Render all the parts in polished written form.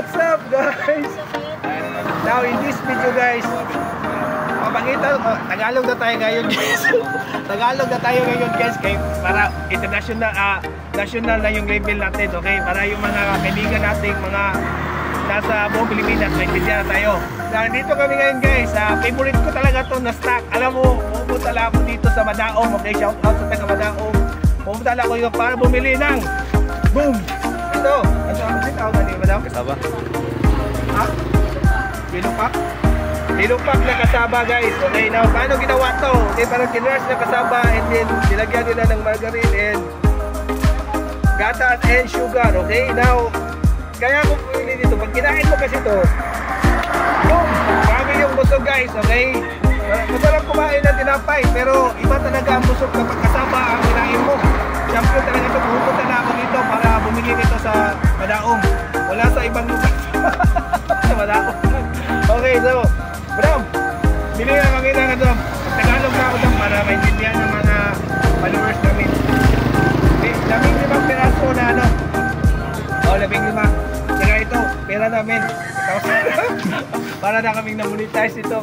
What's up guys? Now in this video guys, papakita, Tagalog na tayo ngayon guys. Tagalog na tayo ngayon guys, kay para international, national na yung level natin, okay? Para yung mga kaibigan natin, mga nasa buong Pilipinas, maintindihan na tayo. Nandito kami ngayon guys, favorite ko talaga to na stock. Alam mo, pupunta lang ako dito sa Madaong, okay? Shout out sa taga Madaong. Pupunta lang ako dito para bumili ng boom! Ito, ang tawag na ni Madaong? Kasaba. Ha? Bilupak? Bilupak na kasaba guys. Okay, now paano ginawa to? Okay, parang kinrush na kasaba and then nilagyan nila ng margarine and gatas and sugar. Okay, now kaya kung pili dito, pag kinain mo kasi to, boom! Marami yung busog guys, okay? Masarap kumain ng tinapay, pero iba talaga ang busog kapag kasaba ang kinain mo. Siyempre talaga ito, pupunta na ako dito para bumili nito sa Madaong. Wala sa ibang lugar. Sa Madaong. Okay, so, Bram, bili na kami na Bram. Tagalog na ako dam para maintindihan ng mga followers namin. Labing 5 piraso na ano. O, 15. Saka ito, pera namin. Para na kaming na-monetize ito.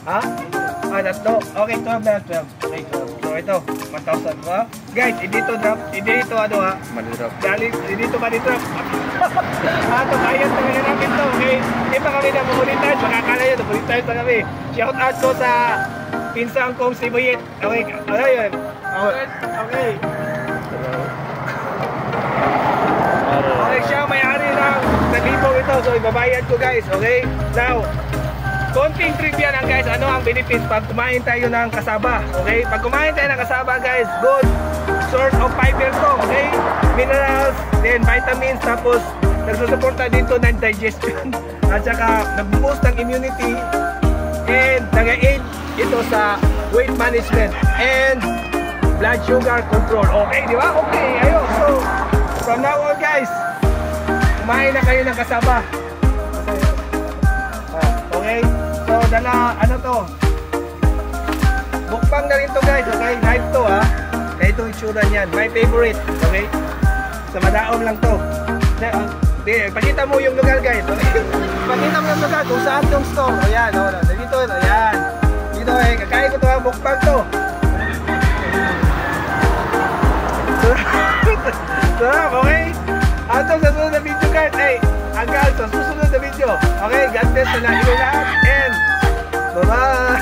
Ha? Tatlo. Okay, 12 na 12. Okay, 12. So ito, 1,000 ba? Guys, hindi ito ano ha? Manirap. Hindi ito manirap. Ito, bayad talaga namin to. Okay? Hindi pa kami na-monetize. Makakala yun, na-monetize pa kami. Shout out ko sa pinsang kong si Buyit. Okay, ano yun? Okay. Okay, siya may-ari ng nag-libong ito. So, ibabayad ko guys. Okay? Now, konting trivia lang guys, ano ang benefits pag kumain tayo ng kasaba, okay? Pag kumain tayo ng kasaba guys, good source of fiber to, okay? Minerals, then vitamins, tapos nagsusuporta dito ng digestion at saka nag-boost ng immunity and nag-aid ito sa weight management and blood sugar control, okay? Di ba? Okay, ayun. So, from now on guys, kumain na kayo ng kasaba. Okay? So, dala, ano to? Mukbang na rin to guys, okay? Live to ha. Kaya itong itsura niyan. My favorite, okay? Sa Madaong lang to. Pakita mo yung lugar guys, okay? Pakita mo yung lugar kung saan yung store. Ayan, o. Dito, ayan. Dito eh, kakain ko to ha, mukbang to. Sarap, okay? Ato sa susunod na video guys, hanggang sa susunod na video. Okay, God bless na lahat and bye-bye!